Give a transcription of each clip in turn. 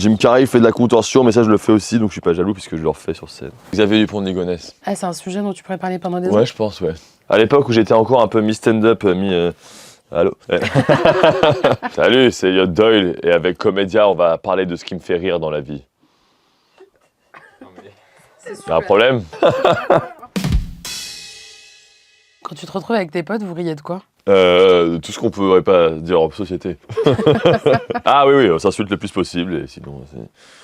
Jim Carrey fait de la contorsion, mais ça je le fais aussi, donc je suis pas jaloux puisque je le refais sur scène. Xavier Dupont de Ligonnès. Ah, c'est un sujet dont tu pourrais parler pendant des heures. Ouais, je pense, ouais. À l'époque où j'étais encore un peu mi-stand-up, Allô. Salut, c'est Elliot Doyle, et avec Comédia, on va parler de ce qui me fait rire dans la vie. Y'a un problème? Quand tu te retrouves avec tes potes, vous riez de quoi? Tout ce qu'on pourrait pas dire en société. Ah oui, on s'insulte le plus possible, et sinon,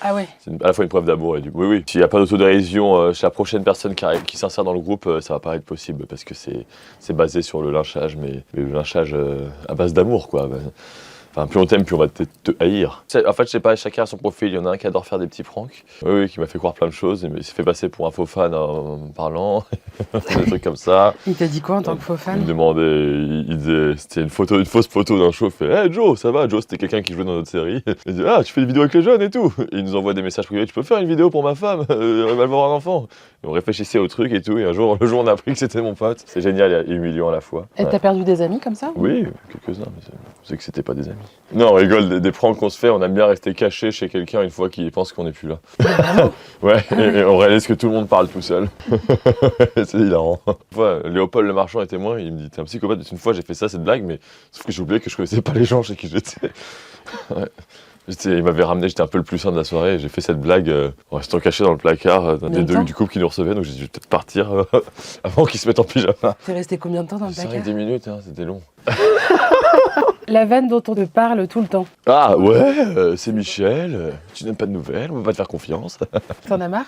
Ah ouais. c'est à la fois une preuve d'amour et du... Oui. S'il n'y a pas d'autodérision chez la prochaine personne qui s'insère dans le groupe, ça va pas être possible, parce que c'est basé sur le lynchage, mais le lynchage à base d'amour, quoi. Enfin, plus on t'aime, plus on va te haïr. En fait, je sais pas, chacun a son profil. Il y en a un qui adore faire des petits pranks. Oui, qui m'a fait croire plein de choses. Mais il s'est fait passer pour un faux fan en parlant. Des trucs comme ça. Il t'a dit quoi en tant que faux fan? Il me demandait, il disait, c'était une fausse photo d'un show. Il fait, hey Joe, ça va? Joe, c'était quelqu'un qui jouait dans notre série. Il dit, ah, tu fais des vidéos avec les jeunes et tout. Et il nous envoie des messages privés. Tu peux faire une vidéo pour ma femme? Elle va avoir un enfant. Et on réfléchissait au truc et tout. Et un jour, on a appris que c'était mon pote. C'est génial et humiliant à la fois. Et t'as perdu des amis comme ça? Oui, quelques-uns, mais c'est que c'était pas des amis. Non, on rigole des pranks qu'on se fait, on aime bien rester caché chez quelqu'un une fois qu'il pense qu'on n'est plus là. Ouais, et on réalise que tout le monde parle tout seul. C'est hilarant. Une fois, Léopold le marchand est témoin, il me dit, t'es un psychopathe. Une fois, j'ai fait ça, cette blague, mais sauf que j'ai oublié que je connaissais pas les gens chez qui j'étais. Ouais. Il m'avait ramené, j'étais un peu le plus sain de la soirée, et j'ai fait cette blague en restant caché dans le placard d'un des deux du couple qui nous recevait, donc j'ai dit je vais peut-être partir avant qu'ils se mettent en pyjama. T'es resté combien de temps dans le placard? 10 minutes, hein, c'était long. La vanne dont on te parle tout le temps. Ah ouais, c'est Michel, tu n'aimes pas de nouvelles, on va pas te faire confiance. T'en as marre?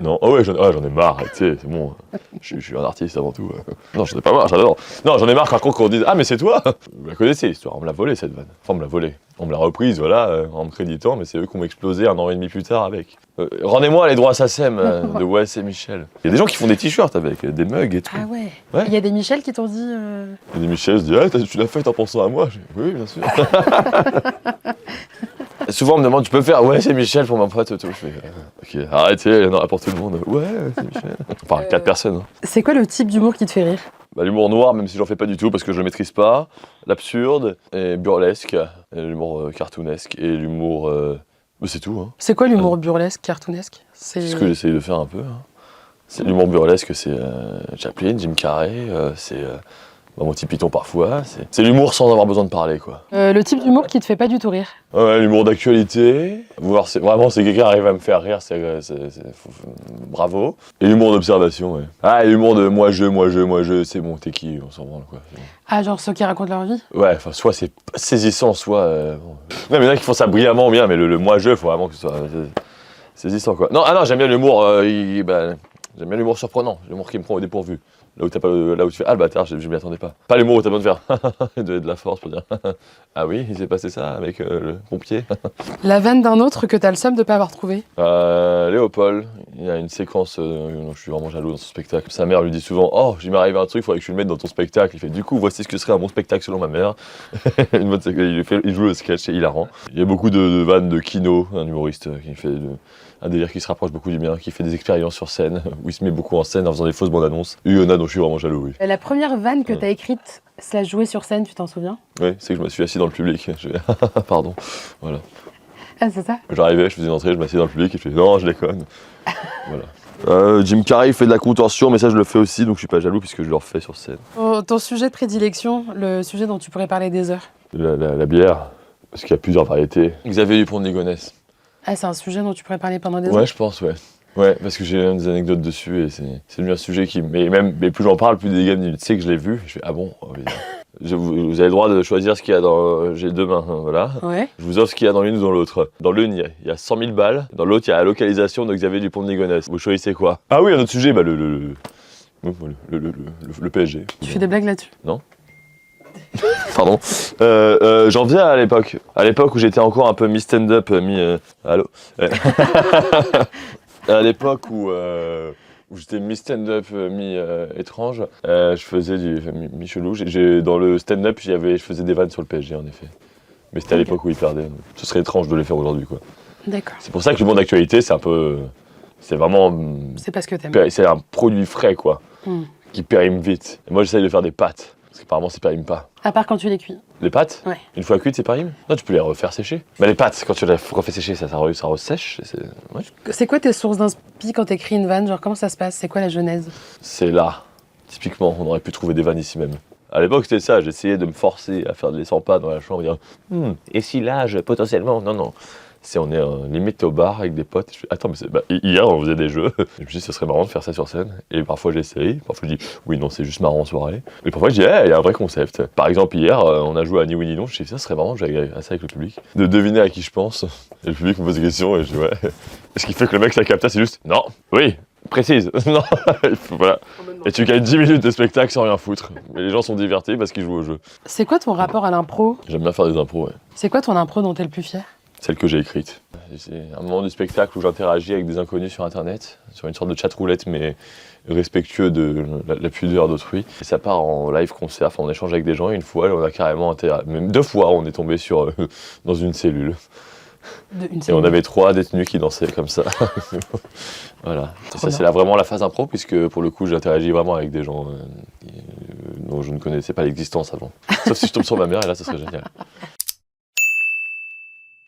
Non, oh ouais, j'en ai marre, tu sais, c'est bon, je suis un artiste avant tout. Non, j'en ai pas marre, j'adore. Non, j'en ai marre par contre qu'on dise, ah mais c'est toi. Vous la connaissez l'histoire, on me l'a volée cette vanne. Enfin, on me l'a volée. On me l'a reprise, voilà, en me créditant, mais c'est eux qui m'ont explosé 1 an et demi plus tard avec. Rendez-moi les droits à SACEM de Wes et Michel. Il y a des gens qui font des t-shirts avec, des mugs et tout. Ah ouais. Ouais. Il y a des Michel qui t'ont dit... Il y a des Michel se disent, ah, tu l'as fait en pensant à moi. Oui, bien sûr. Souvent on me demande, tu peux faire, ouais, c'est Michel pour ma pote et tout. Je fais, ok, arrêtez, il y en aura pour tout le monde. Ouais, c'est Michel. Enfin, 4 personnes. Hein. C'est quoi le type d'humour qui te fait rire? Bah, l'humour noir, même si j'en fais pas du tout parce que je le maîtrise pas, l'absurde, et burlesque, et l'humour cartoonesque, et l'humour... c'est tout. Hein. C'est quoi l'humour burlesque, cartoonesque? C'est ce que j'essaye de faire un peu. Hein. C'est l'humour burlesque, c'est Chaplin, Jim Carrey, c'est Monty Python parfois. C'est l'humour sans avoir besoin de parler, quoi. Le type d'humour qui te fait pas du tout rire? Ouais, l'humour d'actualité. Voir, vraiment, si quelqu'un arrive à me faire rire, bravo. Et l'humour d'observation, ouais. Ah, et l'humour de moi je, c'est bon, t'es qui? On s'en branle, quoi. Bon. Ah, genre ceux qui racontent leur vie? Ouais, enfin, soit c'est saisissant, soit... bon. Non, mais il y en a qui font ça brillamment bien, mais le moi je, faut vraiment que ce soit saisissant, quoi. Non, j'aime bien l'humour, j'aime bien l'humour surprenant, l'humour qui me prend au dépourvu. Là où tu fais, ah le bâtard, je m'y attendais pas. Pas l'humour où t'as besoin de faire de la force pour dire, ah oui, il s'est passé ça avec le pompier. La vanne d'un autre que t'as le seum de pas avoir trouvé? Léopold, il y a une séquence dont je suis vraiment jaloux dans son spectacle. Sa mère lui dit souvent, oh, il m'est arrivé un truc, il faudrait que je le mette dans ton spectacle. Il fait, du coup, voici ce que serait un bon spectacle selon ma mère. Il joue le sketch, c'est hilarant. Il y a beaucoup de vannes de Kino, un humoriste qui fait un délire qui se rapproche beaucoup du mien, qui fait des expériences sur scène, où il se met beaucoup en scène en faisant des fausses bandes annonces. Il y en a dont je suis vraiment jaloux, oui. La première vanne que t'as écrite, / jouée sur scène, tu t'en souviens? Oui, c'est que je me suis assis dans le public. Pardon, voilà. Ah, c'est ça? J'arrivais, je faisais une entrée, je m'asseyais dans le public et je fais non, je déconne. Voilà. Jim Carrey fait de la contorsion, mais ça je le fais aussi, donc je suis pas jaloux puisque je le refais sur scène. Ton sujet de prédilection, le sujet dont tu pourrais parler des heures? La bière, parce qu'il y a plusieurs variétés. Xavier Dupont de Ligonnès. Ah, c'est un sujet dont tu pourrais parler pendant des heures? Ouais, je pense, ouais. Ouais, parce que j'ai même des anecdotes dessus et c'est devenu un sujet qui... Mais plus j'en parle, plus des gars me disent, tu sais que je l'ai vu. Je fais, ah bon? Oh, oui. Vous avez le droit de choisir ce qu'il y a dans... J'ai 2 mains, hein, voilà. Ouais. Je vous offre ce qu'il y a dans l'une ou dans l'autre. Dans l'une, il y a 100 000 balles. Dans l'autre, il y a la localisation de Xavier Dupont de Ligonnès. Vous choisissez quoi? Ah oui, un autre sujet, le PSG. Tu fais des blagues là-dessus? Non. Pardon. J'en faisais à l'époque. À l'époque où j'étais encore un peu mi-stand-up, Allô. À l'époque où j'étais mi-stand-up, mi-étrange, je faisais du mi-chelou. Dans le stand-up, je faisais des vannes sur le PSG, en effet. Mais c'était à l'époque où il perdait. Ce serait étrange de les faire aujourd'hui, quoi. D'accord. C'est pour ça que le monde d'actualité, c'est un peu... C'est vraiment... C'est parce que t'aimes. C'est un produit frais, quoi, qui périme vite. Et moi, j'essaye de faire des pâtes. Parce qu'apparemment, c'est périme pas. À part quand tu les cuis. Les pâtes Ouais. Une fois cuites, c'est périme? Non, tu peux les refaire sécher. Mais les pâtes, quand tu les refais sécher, ça ressèche. Ouais. C'est quoi tes sources d'inspi quand t'écris une vanne? Genre, comment ça se passe? C'est quoi la genèse? C'est là. Typiquement, on aurait pu trouver des vannes ici même. À l'époque, c'était ça. J'essayais de me forcer à faire des 100 pas dans la chambre, dire et si là, potentiellement. Non. On est limite au bar avec des potes. Je fais, attends, mais hier, on faisait des jeux. Je me dis, ce serait marrant de faire ça sur scène. Et parfois, j'essaye. Parfois, je dis, oui, non, c'est juste marrant en soirée. Et parfois, je dis, il y a un vrai concept. Par exemple, hier, on a joué à Ni oui ni non. Je dis, ça serait marrant, j'ai ça avec le public. De deviner à qui je pense. Et le public me pose des questions. Et je dis, ouais. Et ce qui fait que le mec, ça capte, c'est juste, non, oui, précise. Non, voilà. Et tu gagnes 10 minutes de spectacle sans rien foutre. Mais les gens sont divertis parce qu'ils jouent au jeu. C'est quoi ton rapport à l'impro? J'aime bien faire des impros, ouais. C'est quoi ton impro dont t'es le plus fier? Celle que j'ai écrite. C'est un moment du spectacle où j'interagis avec des inconnus sur internet, sur une sorte de chat roulette, mais respectueux de la pudeur d'autrui. Et ça part en live concert, on échange avec des gens, et une fois, on a carrément même 2 fois, on est tombé dans une cellule. Et on avait 3 détenus qui dansaient comme ça. Voilà. Et ça, c'est vraiment la phase impro, puisque pour le coup, j'interagis vraiment avec des gens dont je ne connaissais pas l'existence avant. Sauf si je tombe sur ma mère, et là, ce serait génial.